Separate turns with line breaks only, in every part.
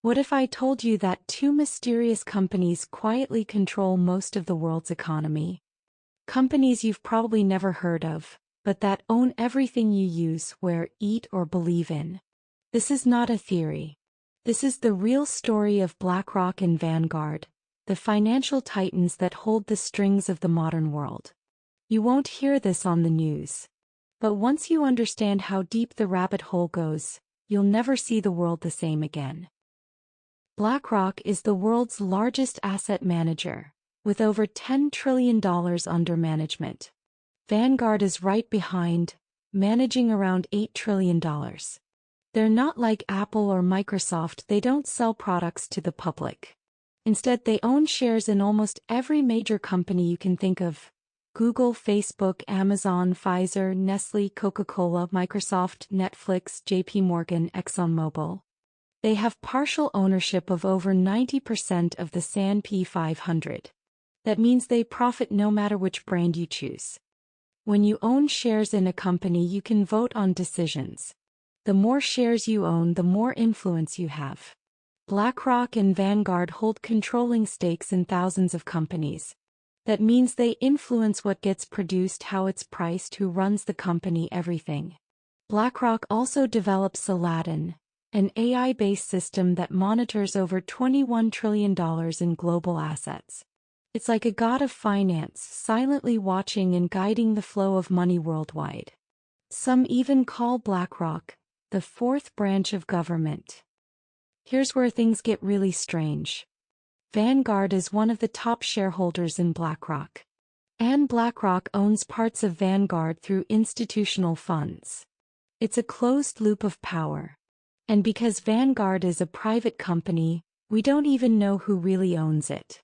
What if I told you that two mysterious companies quietly control most of the world's economy? Companies you've probably never heard of, but that own everything you use, wear, eat, or believe in. This is not a theory. This is the real story of BlackRock and Vanguard, the financial titans that hold the strings of the modern world. You won't hear this on the news. But once you understand how deep the rabbit hole goes, you'll never see the world the same again. BlackRock is the world's largest asset manager, with over $10 trillion under management. Vanguard is right behind, managing around $8 trillion. They're not like Apple or Microsoft. They don't sell products to the public. Instead, they own shares in almost every major company you can think of: Google, Facebook, Amazon, Pfizer, Nestle, Coca-Cola, Microsoft, Netflix, JP Morgan, ExxonMobil. They have partial ownership of over 90% of the S&P 500. That means they profit no matter which brand you choose. When you own shares in a company, you can vote on decisions. The more shares you own, the more influence you have. BlackRock and Vanguard hold controlling stakes in thousands of companies. That means they influence what gets produced, how it's priced, who runs the company, everything. BlackRock also develops Aladdin, an AI-based system that monitors over $21 trillion in global assets. It's like a god of finance, silently watching and guiding the flow of money worldwide. Some even call BlackRock the fourth branch of government. Here's where things get really strange. Vanguard is one of the top shareholders in BlackRock. And BlackRock owns parts of Vanguard through institutional funds. It's a closed loop of power. And because Vanguard is a private company, we don't even know who really owns it.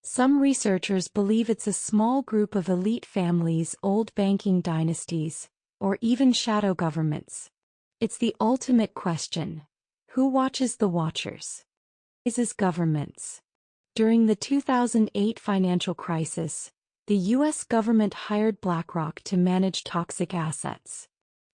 Some researchers believe it's a small group of elite families, old banking dynasties, or even shadow governments. It's the ultimate question. Who watches the watchers? Is governments. During the 2008 financial crisis, the U.S. government hired BlackRock to manage toxic assets.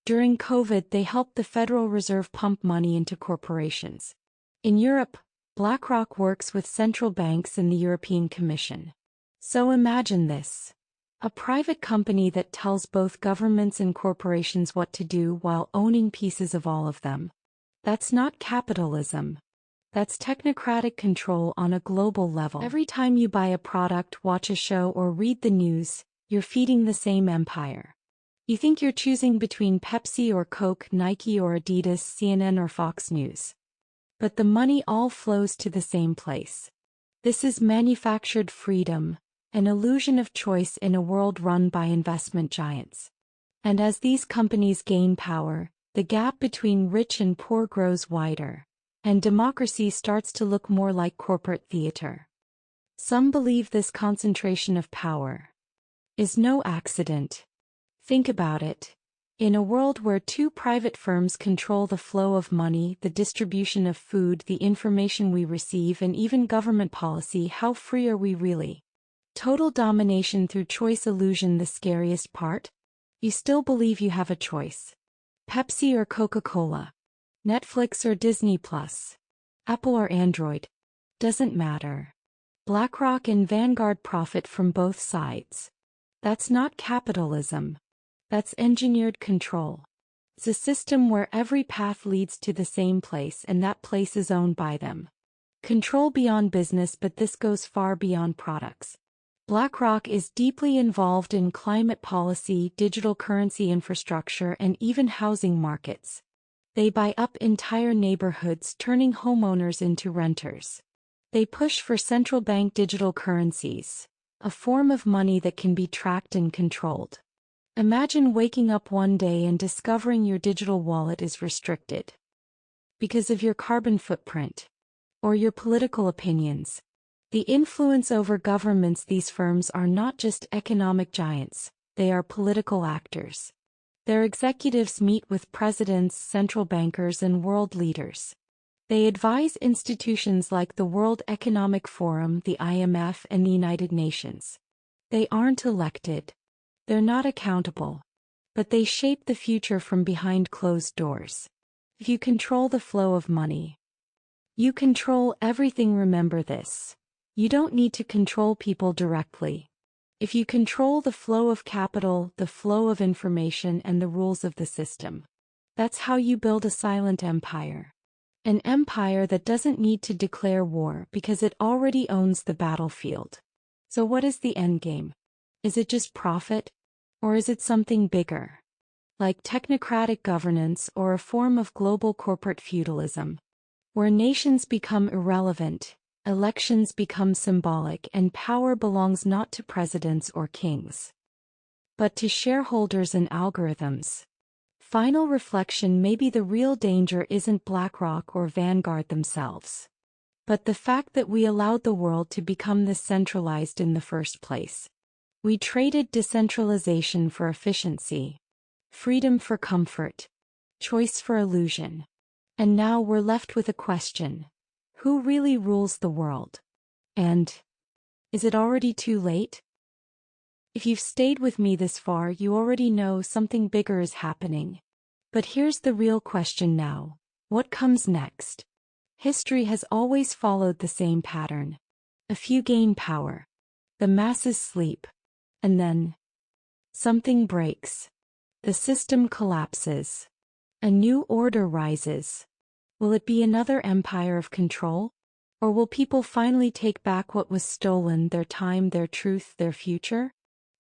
During COVID, they helped the Federal Reserve pump money into corporations. In Europe, BlackRock works with central banks and the European Commission. So imagine this: a private company that tells both governments and corporations what to do while owning pieces of all of them. That's not capitalism. That's technocratic control on a global level. Every time you buy a product, watch a show, or read the news, you're feeding the same empire. You think you're choosing between Pepsi or Coke, Nike or Adidas, CNN or Fox News. But the money all flows to the same place. This is manufactured freedom, an illusion of choice in a world run by investment giants. And as these companies gain power, the gap between rich and poor grows wider, and democracy starts to look more like corporate theater. Some believe this concentration of power is no accident. Think about it. In a world where two private firms control the flow of money, the distribution of food, the information we receive, and even government policy, how free are we really? Total domination through choice illusion. The scariest part? You still believe you have a choice. Pepsi or Coca-Cola? Netflix or Disney Plus? Apple or Android? Doesn't matter. BlackRock and Vanguard profit from both sides. That's not capitalism. That's engineered control. It's a system where every path leads to the same place, and that place is owned by them. Control beyond business, but this goes far beyond products. BlackRock is deeply involved in climate policy, digital currency infrastructure, and even housing markets. They buy up entire neighborhoods, turning homeowners into renters. They push for central bank digital currencies, a form of money that can be tracked and controlled. Imagine waking up one day and discovering your digital wallet is restricted because of your carbon footprint or your political opinions. The influence over governments. These firms are not just economic giants, they are political actors. Their executives meet with presidents, central bankers, and world leaders. They advise institutions like the World Economic Forum, the IMF, and the United Nations. They aren't elected. They're not accountable. But they shape the future from behind closed doors. If you control the flow of money, You control everything, remember this. You don't need to control people directly. If you control the flow of capital, the flow of information, and the rules of the system, that's how you build a silent empire. An empire that doesn't need to declare war because it already owns the battlefield. So what is the endgame? Is it just profit? Or is it something bigger? Like technocratic governance or a form of global corporate feudalism, where nations become irrelevant, elections become symbolic, and power belongs not to presidents or kings, but to shareholders and algorithms. Final reflection: maybe the real danger isn't BlackRock or Vanguard themselves, but the fact that we allowed the world to become this centralized in the first place. We traded decentralization for efficiency, freedom for comfort, choice for illusion. And now we're left with a question: who really rules the world? And is it already too late? If you've stayed with me this far, you already know something bigger is happening. But here's the real question now: what comes next? History has always followed the same pattern. A few gain power, the masses sleep, and then something breaks. The system collapses. A new order rises. Will it be another empire of control? Or will people finally take back what was stolen: their time, their truth, their future?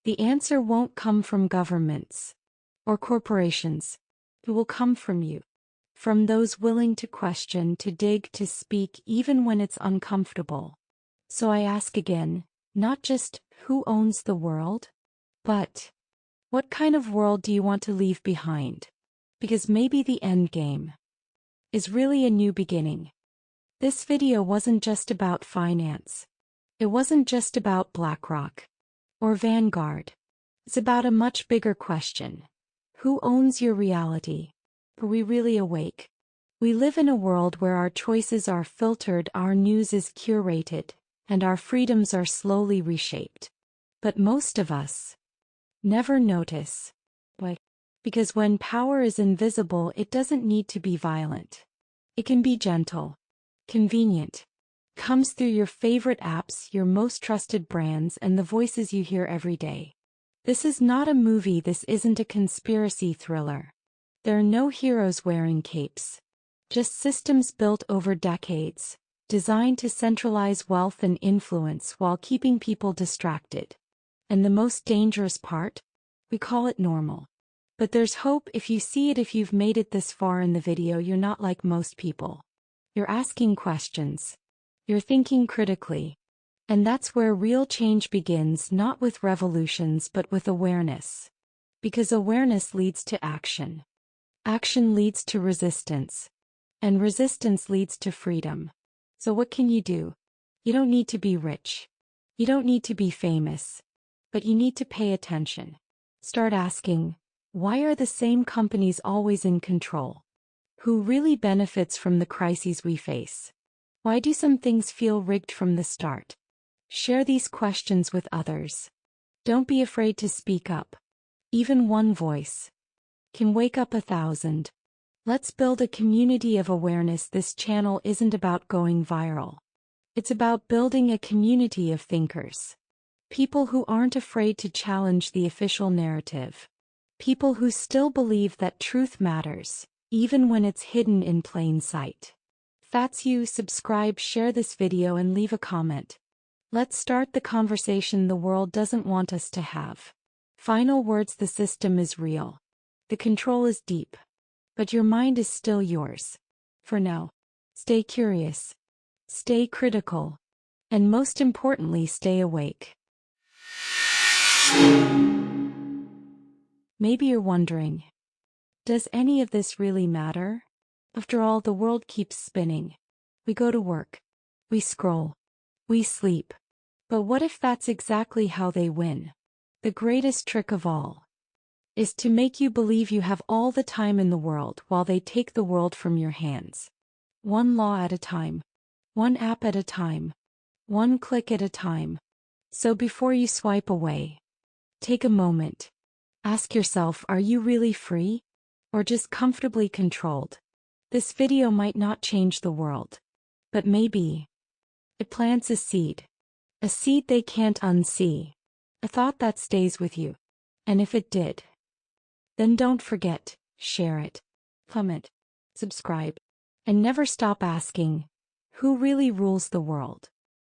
The answer won't come from governments or corporations. It will come from you. From those willing to question, to dig, to speak, even when it's uncomfortable. So I ask again, not just who owns the world, but what kind of world do you want to leave behind? Because maybe the end game is really a new beginning. This video wasn't just about finance. It wasn't just about BlackRock or Vanguard. It's about a much bigger question. Who owns your reality? Are we really awake? We live in a world where our choices are filtered, our news is curated, and our freedoms are slowly reshaped. But most of us never notice. Why? Because when power is invisible, it doesn't need to be violent. It can be gentle, convenient, comes through your favorite apps, your most trusted brands, and the voices you hear every day. This is not a movie, this isn't a conspiracy thriller. There are no heroes wearing capes. Just systems built over decades, designed to centralize wealth and influence while keeping people distracted. And the most dangerous part? We call it normal. But there's hope if you see it. If you've made it this far in the video, you're not like most people. You're asking questions. You're thinking critically. And that's where real change begins, not with revolutions but with awareness. Because awareness leads to action. Action leads to resistance. And resistance leads to freedom. So what can you do? You don't need to be rich. You don't need to be famous. But you need to pay attention. Start asking, why are the same companies always in control? Who really benefits from the crises we face? Why do some things feel rigged from the start? Share these questions with others. Don't be afraid to speak up. Even one voice can wake up 1,000. Let's build a community of awareness. This channel isn't about going viral. It's about building a community of thinkers. People who aren't afraid to challenge the official narrative. People who still believe that truth matters, even when it's hidden in plain sight. If that's you, subscribe, share this video, and leave a comment. Let's start the conversation the world doesn't want us to have. Final words: the system is real. The control is deep. But your mind is still yours. For now, stay curious, stay critical, and most importantly, stay awake. Maybe you're wondering, does any of this really matter? After all, the world keeps spinning. We go to work. We scroll. We sleep. But what if that's exactly how they win? The greatest trick of all is to make you believe you have all the time in the world while they take the world from your hands. One law at a time. One app at a time. One click at a time. So before you swipe away, take a moment. Ask yourself, are you really free? Or just comfortably controlled? This video might not change the world. But maybe it plants a seed they can't unsee, a thought that stays with you. And if it did, then don't forget, share it, comment, subscribe, and never stop asking, who really rules the world?